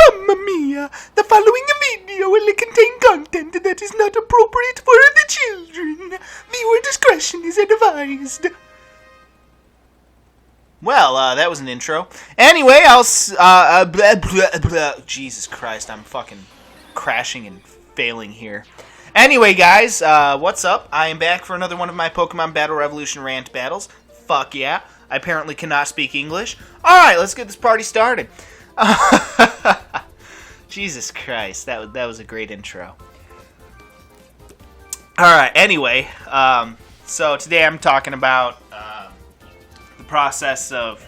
Mamma mia! The following video will contain content that is not appropriate for the children. Viewer discretion is advised. Well, that was an intro. Anyway, Jesus Christ, I'm fucking crashing and failing here. Anyway, guys, what's up? I am back for another one of my Pokemon Battle Revolution rant battles. Fuck yeah. I apparently cannot speak English. Alright, let's get this party started. Jesus Christ, that was a great intro. Alright, anyway, so today I'm talking about the process of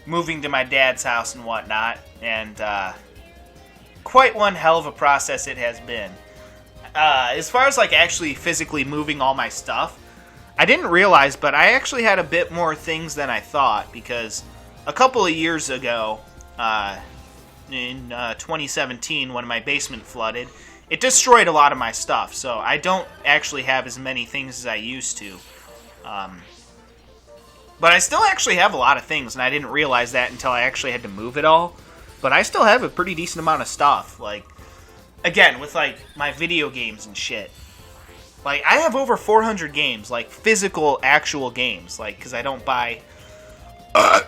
moving to my dad's house and whatnot, and quite one hell of a process it has been. As far as like actually physically moving all my stuff, I didn't realize, but I actually had a bit more things than I thought, because a couple of years ago, in 2017, when my basement flooded, it destroyed a lot of my stuff, so I don't actually have as many things as I used to. But I still actually have a lot of things, and I didn't realize that until I actually had to move it all. But I still have a pretty decent amount of stuff, like, again, with, like, my video games and shit. Like, I have over 400 games, like, physical, actual games, like, because I don't buy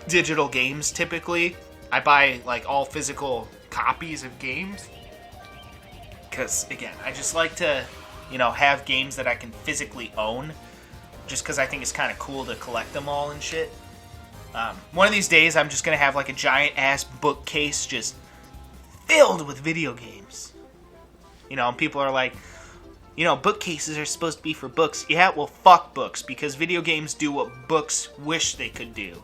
digital games, typically. I buy, like, all physical copies of games. Because, again, I just like to, you know, have games that I can physically own. Just because I think it's kind of cool to collect them all and shit. One of these days, I'm just going to have, like, a giant-ass bookcase just filled with video games. You know, and people are like, you know, bookcases are supposed to be for books. Yeah, well, fuck books, because video games do what books wish they could do.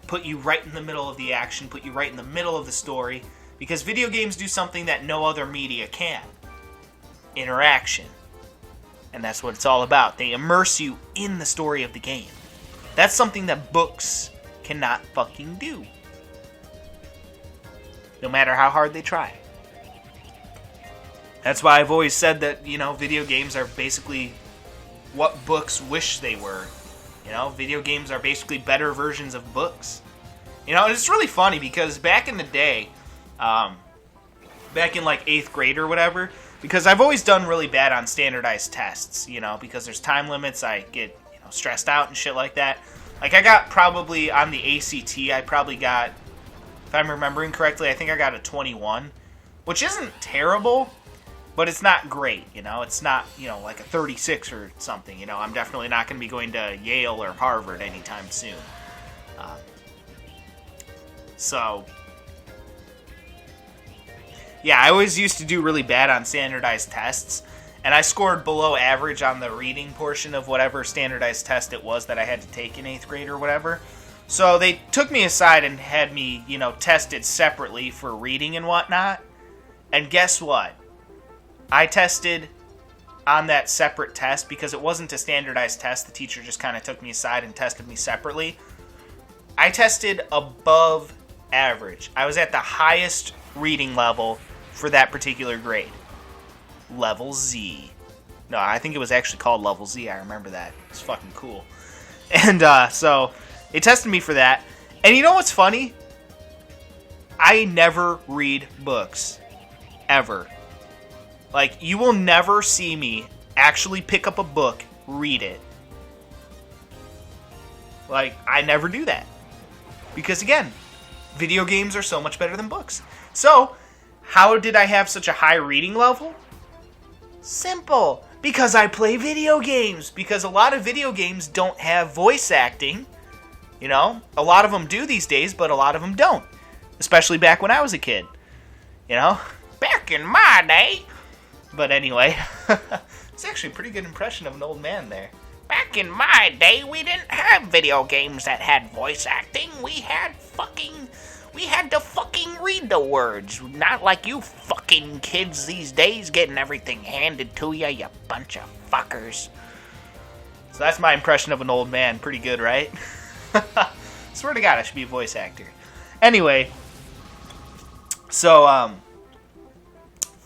Put you right in the middle of the action, put you right in the middle of the story, because video games do something that no other media can. Interaction. And that's what it's all about. They immerse you in the story of the game. That's something that books cannot fucking do. No matter how hard they try. That's why I've always said that, you know, video games are basically what books wish they were. You know, video games are basically better versions of books. You know, and it's really funny because back in the day, back in like 8th grade or whatever, because I've always done really bad on standardized tests, you know, because there's time limits, I get, you know, stressed out and shit like that. Like, I got probably, on the ACT, I probably got, if I'm remembering correctly, I think I got a 21, which isn't terrible, but it's not great, you know? It's not, you know, like a 36 or something, you know? I'm definitely not going to be going to Yale or Harvard anytime soon. So, yeah, I always used to do really bad on standardized tests, and I scored below average on the reading portion of whatever standardized test it was that I had to take in 8th grade or whatever. So they took me aside and had me, you know, tested separately for reading and whatnot. And guess what? I tested on that separate test because it wasn't a standardized test. The teacher just kind of took me aside and tested me separately. I tested above average. I was at the highest reading level for that particular grade. Level Z. No, I think it was actually called Level Z. I remember that. It's fucking cool. And so they tested me for that. And you know what's funny? I never read books. Ever. Like, you will never see me actually pick up a book, read it. Like, I never do that. Because, again, video games are so much better than books. So, how did I have such a high reading level? Simple. Because I play video games. Because a lot of video games don't have voice acting. You know? A lot of them do these days, but a lot of them don't. Especially back when I was a kid. You know? Back in my day. But anyway, it's actually a pretty good impression of an old man there. Back in my day, we didn't have video games that had voice acting. We had to fucking read the words. Not like you fucking kids these days getting everything handed to you, you bunch of fuckers. So that's my impression of an old man. Pretty good, right? Swear to God, I should be a voice actor. Anyway, so,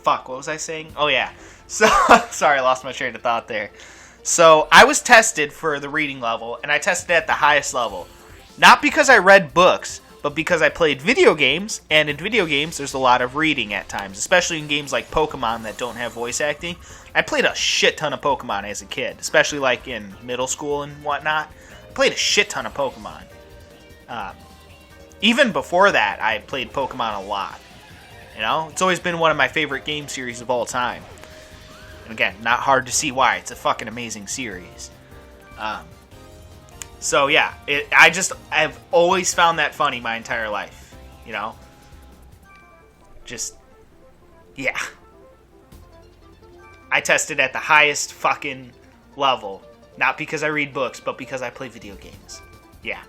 fuck, what was I saying? Oh, yeah. So, sorry, I lost my train of thought there. So, I was tested for the reading level, and I tested at the highest level. Not because I read books, but because I played video games, and in video games there's a lot of reading at times, especially in games like Pokemon that don't have voice acting. I played a shit ton of Pokemon as a kid, especially like in middle school and whatnot. I played a shit ton of Pokemon. Even before that, I played Pokemon a lot. You know, it's always been one of my favorite game series of all time. And again, not hard to see why. It's a fucking amazing series. So yeah, I've always found that funny my entire life. You know? Just, yeah. I tested at the highest fucking level. Not because I read books, but because I play video games. Yeah.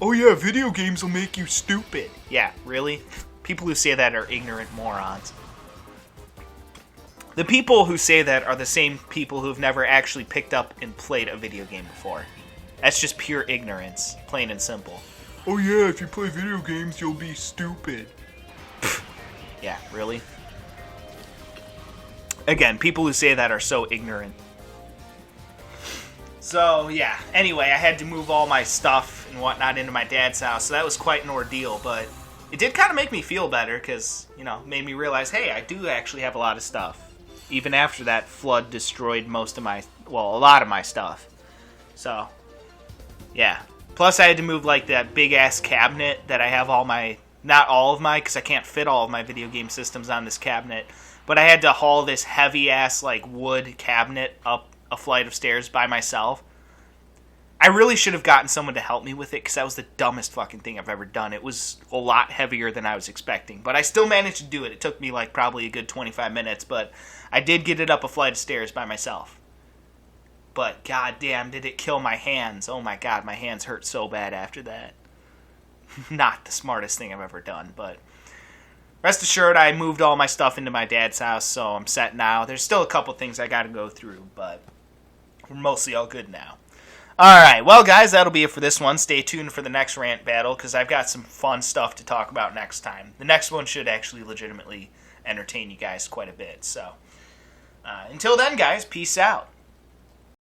Oh yeah, video games will make you stupid. Yeah, really? People who say that are ignorant morons. The people who say that are the same people who've never actually picked up and played a video game before. That's just pure ignorance, plain and simple. Oh yeah, if you play video games, you'll be stupid. Yeah, really? Again, people who say that are so ignorant. So, yeah. Anyway, I had to move all my stuff and whatnot into my dad's house, so that was quite an ordeal, but it did kind of make me feel better, because, you know, made me realize, hey, I do actually have a lot of stuff. Even after that flood destroyed a lot of my stuff. So, yeah. Plus, I had to move, like, that big-ass cabinet that I have not all of my, because I can't fit all of my video game systems on this cabinet, but I had to haul this heavy-ass, like, wood cabinet up a flight of stairs by myself. I really should have gotten someone to help me with it, because that was the dumbest fucking thing I've ever done. It was a lot heavier than I was expecting, but I still managed to do it. It took me, like, probably a good 25 minutes, but I did get it up a flight of stairs by myself. But goddamn, did it kill my hands. Oh my god, my hands hurt so bad after that. Not the smartest thing I've ever done, but rest assured, I moved all my stuff into my dad's house, so I'm set now. There's still a couple things I gotta go through, but we're mostly all good now. Alright, well guys, that'll be it for this one. Stay tuned for the next rant battle, because I've got some fun stuff to talk about next time. The next one should actually legitimately entertain you guys quite a bit, so until then, guys, peace out.